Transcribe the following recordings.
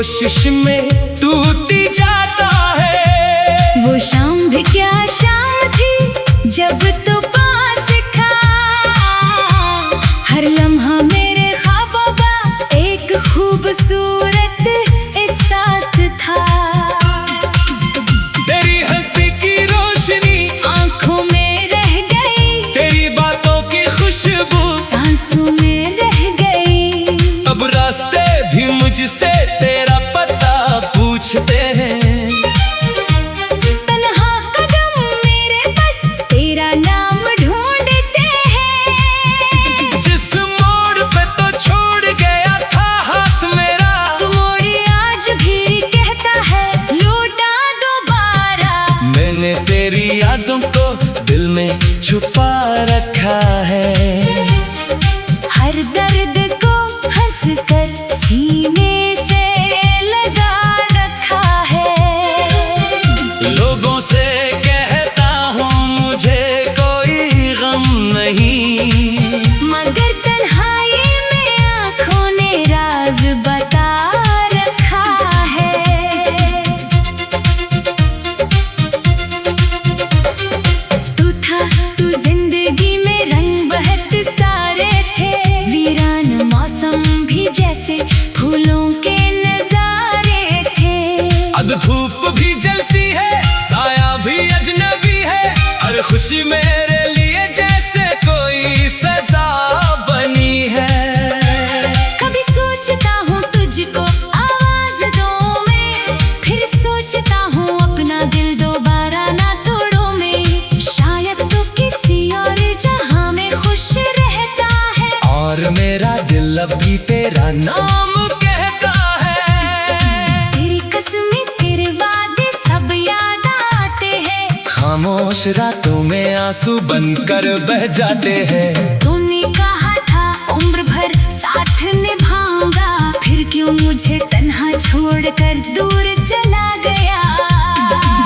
कोशिश में टूटी जाता है। वो शाम भी क्या शाम थी जब तो पास था, हर लम्हा मेरे ख्वाबों का एक खूबसूरत एहसास था। तेरी हंसी की रोशनी आंखों में रह गई, तेरी बातों की खुशबू सांसों में रह गई। अब रास्ते भी मुझसे तेरा पता पूछते हैं। तन्हा कदम मेरे बस तेरा नाम ढूंढते हैं। जिस मोड़ पे तो छोड़ गया था हाथ मेरा, तू मोड़ आज भी कहता है लौटा दोबारा। मैंने तेरी यादों को दिल में छुपा रखा है। हर दर्द को हंसकर सीने से लगा रखा है। लोगों से कहता हूँ मुझे कोई गम नहीं, मगर तन्हाई में आँखों ने राज बता रखा है। तू जिंदगी में रंग बहत सारे थे, वीरान मौसम भी जैसे फूलों के नजारे थे। अब धूप भी जलती है, साया भी अजनबी है, हर खुशी मेरे लिए जैसे कोई सजा बनी है। कभी सोचता हूँ तुझको आवाज दूं मैं, फिर सोचता हूँ अपना दिल दोबारा ना तोड़ो मैं। शायद तो किसी और जहां में खुश रहता है, और मेरा दिल अब भी तेरा नाम कहता है। तेरी कसमें तेरे वादे सब याद आते हैं। खामोश रातों में आंसू बनकर बह जाते हैं। तूने कहा था उम्र भर साथ निभाऊंगा, फिर क्यों मुझे तन्हा छोड़कर दूर चला गया।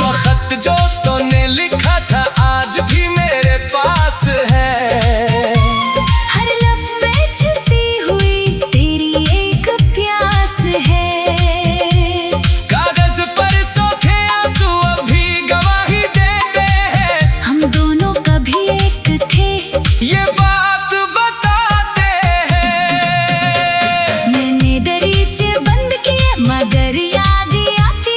वो खत जो तूने लिखा था आज भी मेरे पास है। हर लफ्ज़ में छुपी हुई तेरी एक प्यास है। कागज पर सूखे आंसू अभी गवाही देते हैं, हम दोनों कभी एक थे, ये बात बताते हैं। मैंने दरीचे बंद किए मगर याद आती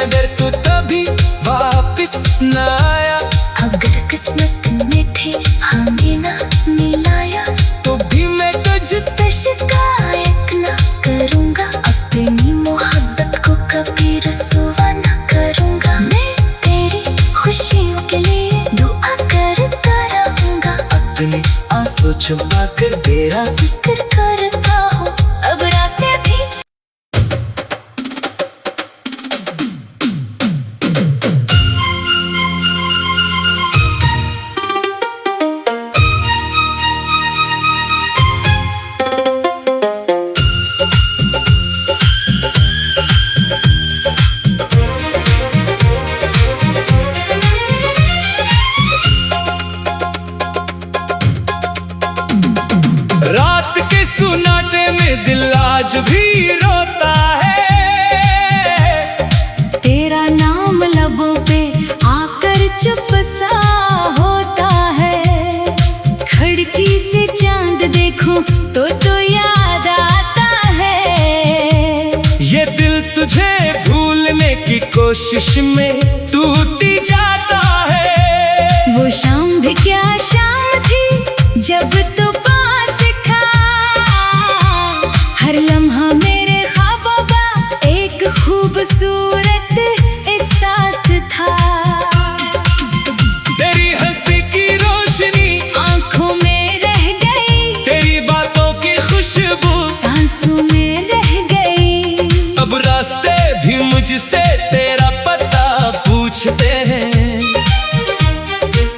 मगर तू तभी वापस न आया। अगर किस्मत में थे हमें ना मिलाया तो भी मैं तुझसे शिकायत ना करूंगा, अपनी मोहब्बत को कभी रुसवा ना करूंगा। मैं तेरी खुशियों के लिए दुआ करता रहूंगा, अपने आंसू छुपा कर तेरा जिक्र करता हूँ अब रास्ते भी। रात के सुनाटे में दिल आज भी रोता है। तेरा नाम लबों पे आकर चुप सा होता है। खिड़की से चांद देखूं तो याद आता है। ये दिल तुझे भूलने की कोशिश में टूटी जाता है। वो शाम भी क्या शाम थी जब तू पास था। हर लम्हा मेरे ख्वाबों का एक खूबसूरत एहसास था। तेरी हंसी की रोशनी आंखों में रह गई, तेरी बातों की खुशबू सांसों में रह गई। अब रास्ते भी मुझसे तेरा पता पूछते हैं।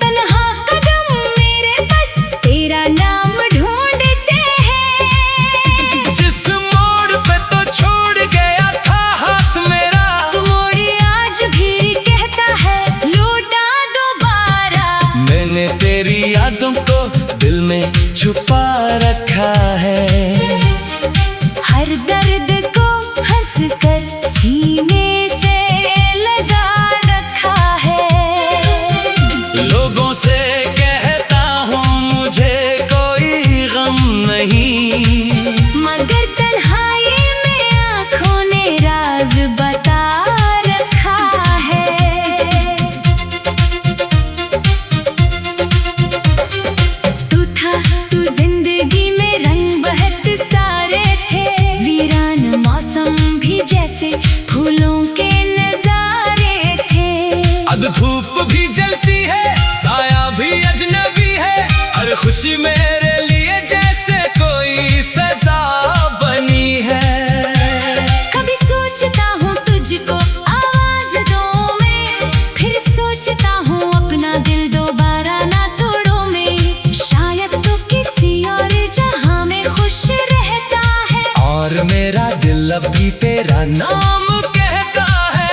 तन्हा कदम मेरे बस तेरा नाम ढूंढते हैं। जिस मोड़ पे तो छोड़ गया था हाथ मेरा, तू मोड़ी आज भी कहता है लौटा दोबारा। मैंने तेरी यादों को दिल में छुपा रखा है। हर दर्द को हंस कर सीने से लगा रखा है। लोगों से कहता हूँ मुझे कोई गम नहीं, मगर तन्हाई में आँखों ने राज बता रखा है। तू जिंदगी में रंग बहत सारे थे। वीरान मौसम भी जैसे फूलों के नजारे थे। अब धूप भी जलती है, साया भी अजनबी है। हर खुशी मेरे लिए जैसे कोई सजा बनी है। कभी सोचता हूँ तुझको आवाज दूं मैं, फिर सोचता हूँ अपना दिल दोबारा ना तोड़ूं मैं। शायद तो किसी और जहां में खुश रहता है, और मेरा दिल अब भी तेरा नाम कहता है।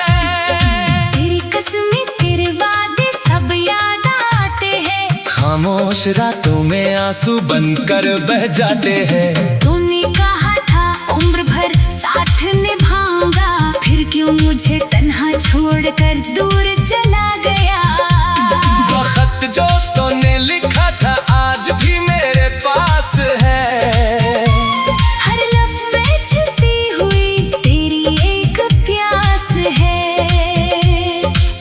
तेरी कसमें तेरे वादे सब याद आते हैं। खामोश रातों में आंसू बनकर बह जाते हैं। तूने कहा था उम्र भर साथ निभाऊंगा, फिर क्यों मुझे तन्हा छोड़कर दूर चला गया। वो खत जो तूने लिखा था आज भी मेरे पास है। हर लफ्ज़ में छुपी हुई तेरी एक प्यास है।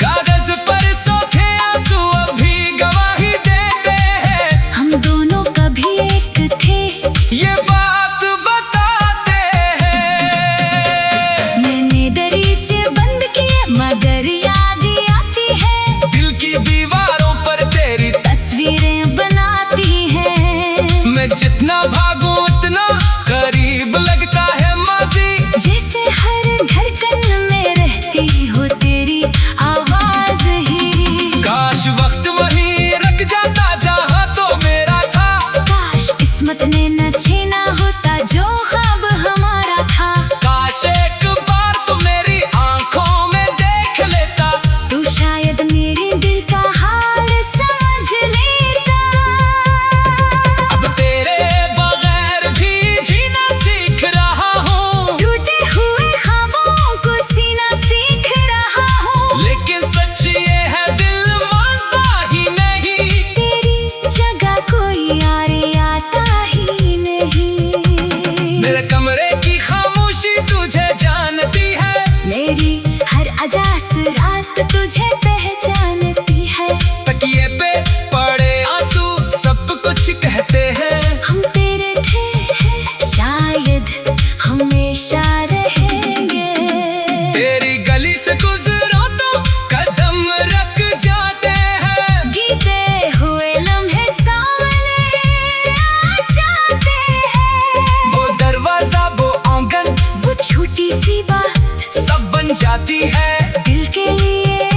कागज पर सूखे आंसू अभी गवाही देते हैं। हम दोनों कभी एक थे, ये बात बताते हैं। मैंने दरीचे बंद किए मगर याद आती है। बन जाती है। दिल के लिए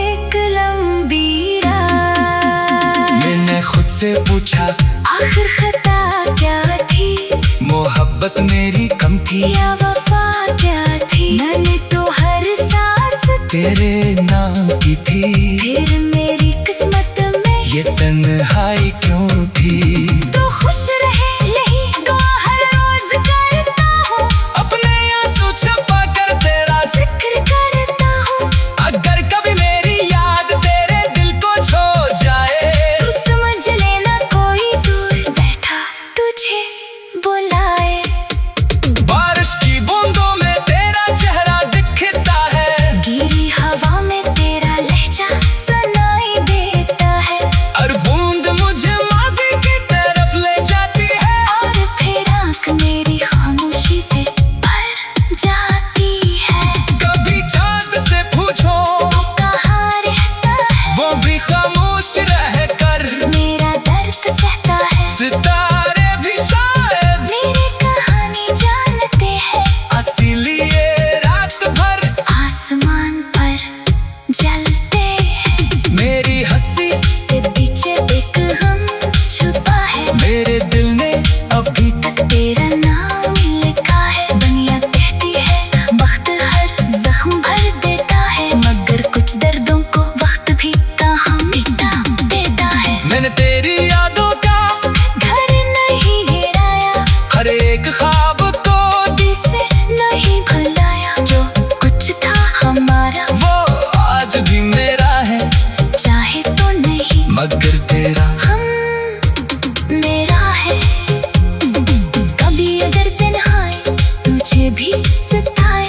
एक लंबी रात। मैंने खुद से पूछा आखिर खता क्या थी, मोहब्बत मेरी कम थी या वफा क्या थी। मैंने तो हर सांस तेरे नाम की थी, फिर मेरी किस्मत में ये तन्हाई क्यों थी। तो खुश रहे यही दुआ हर रोज करता हूँ, अपने आंसू छुपा कर तेरा जिक्र करता हूँ। अगर कभी मेरी याद तेरे दिल को छू जाए, तू समझ लेना कोई दूर बैठा तुझे बुलाए। बारिश की बूंदों में तेरा चेहरा दिखता है, गिरी हवा में तेरा लहजा सुनाई देता है। और बूंद मुझे माजी की तरफ ले जाती है, और फिर आँख मेरी खामोशी से भर जाती है। कभी चांद से पूछो तू कहाँ रहता है, वो भी खामोश रह कर, मेरा दर्द सहता है। सितारे भी शायद मेरी कहानी जानते हैं, इसीलिए रात भर आसमान पर जलते हैं। मेरी हंसी के पीछे एक हम छुपा है, मेरे दिल ने अभी तक तेरा नाम लिखा है। दुनिया कहती है वक्त हर जख्म भर देता है, मगर कुछ दर्दों को वक्त भी कहाँ मिटा देता है। मैंने तेरी यादों का घर नहीं गिराया, हर एक ख्वाब को दिल से नहीं भुलाया। जो कुछ था हमारा वो आज भी मेरा है, चाहे तो नहीं मगर तेरा हम मेरा है। कभी अगर तन्हाई तुझे भी सताए,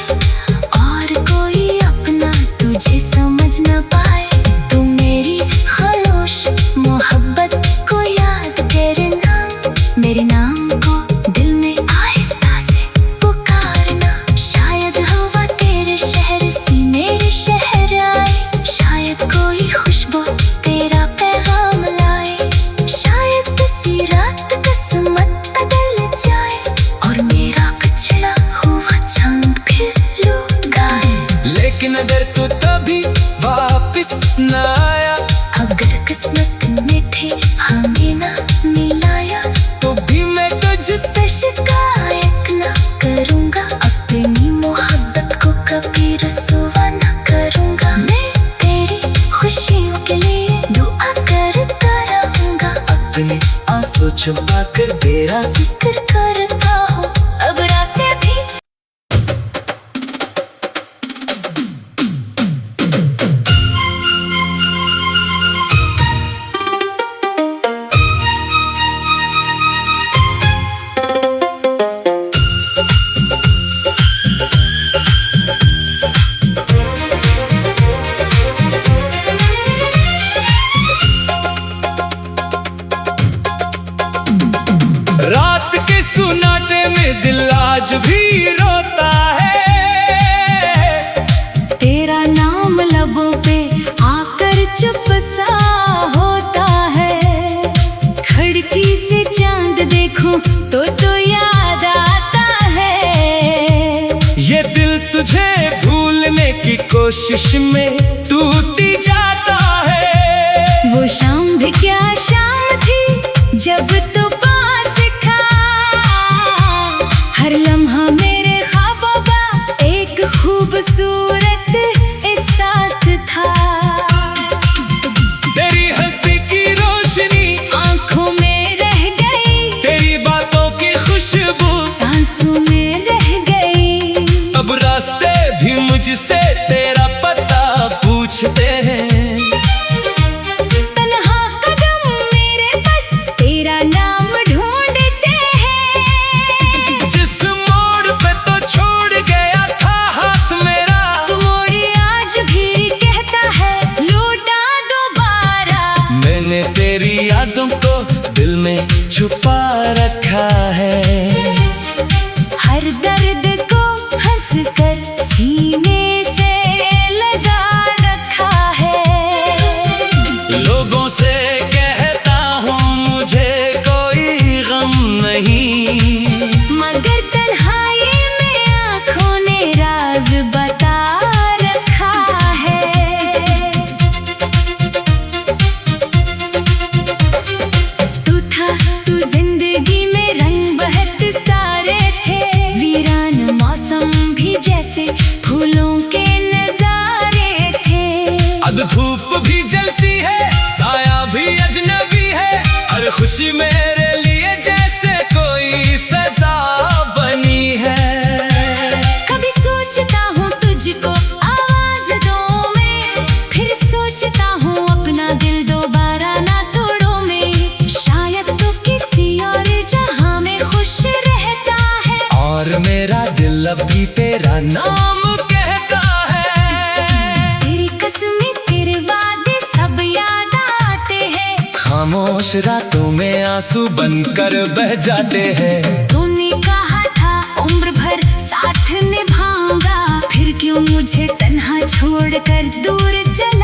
और कोई अपना तुझे समझ न पाए, तो मेरी खामोश मोहब्बत को याद करना, मेरे नाम को दिल में आहिस्ता से पुकारना। शायद हवा तेरे शहर से मेरे शहर आए, शायद कोई खुशबू तेरा पैगाम लाए, शायद किसी रात किस्मत बदल जाए, और मेरा पिछड़ा हुआ चांद फिर लुट आए। लेकिन अगर तू तभी वापस न आया, अगर किस्मत में थे हमें ना मिलाया, तो भी मैं तुझसे शिकायत न करूँगा, अपनी मोहब्बत को कभी रसूवा न करूँगा। मैं तेरी खुशियों के लिए दुआ करता रहूँगा, अपने आंसू छुपा कर तेरा जिक्र करता हूँ। अब रास्ते भी रात के सुनाटे में दिल आज भी रोता है। तेरा नाम लबों पे आकर चुप सा होता है। खिड़की से चांद देखूं तो याद आता है। ये दिल तुझे भूलने की कोशिश में टूटी जाता है। वो शाम भी क्या शाम थी जब तू पास था, हर लम्हा मेरे ख्वाबों का एक खूबसूरत एहसास था। तेरी हंसी की रोशनी आंखों में रह गई, तेरी बातों की खुशबू सांसों में रह गई। अब रास्ते भी मुझसे तेरा पता पूछते हैं। तन्हा कदम मेरे बस तेरा नाम ढूंढते हैं। जिस मोड़ पे तो छोड़ गया था हाथ मेरा, तुम खुशी मेरे लिए जैसे कोई सजा बनी है। कभी सोचता हूँ तुझको आवाज दूं मैं, फिर सोचता हूँ अपना दिल दोबारा ना तोड़ो मैं। शायद तू किसी और जहां में खुश रहता है, और मेरा दिल अब भी तेरा नाम कहता है। तेरी कसमें तेरे वादे सब याद आते हैं, खामोश रातों में आंसू बनकर बह जाते हैं। तूने कहा था उम्र भर साथ निभाऊंगा, फिर क्यों मुझे तन्हा छोड़कर दूर चल